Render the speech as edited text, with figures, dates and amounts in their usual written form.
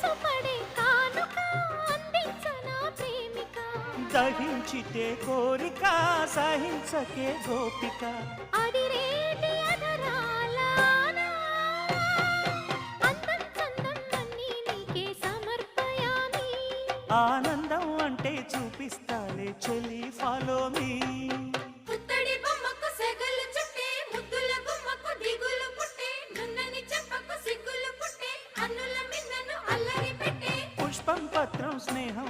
మనసు పడే కానుక అందించనా ప్రేమిక దహించితే కోరిక సహించకే గోపిక అడిరేటి అధరాల అందం చందం అన్నీ నీకే సమర్పయామి ఆనందం అంటే చూపిస్తాలే చెలి ఫాలో మీ పుత్తడి బొమ్మకు సెగలు చుట్టే ముద్దుల గుమ్మకు దిగులు పుట్టే నున్నని చెప్పకు సిగ్గులు పుట్టే అన్నుల మిన్నను అల్లరి పెట్టే పుష్పం పత్రం స్నేహం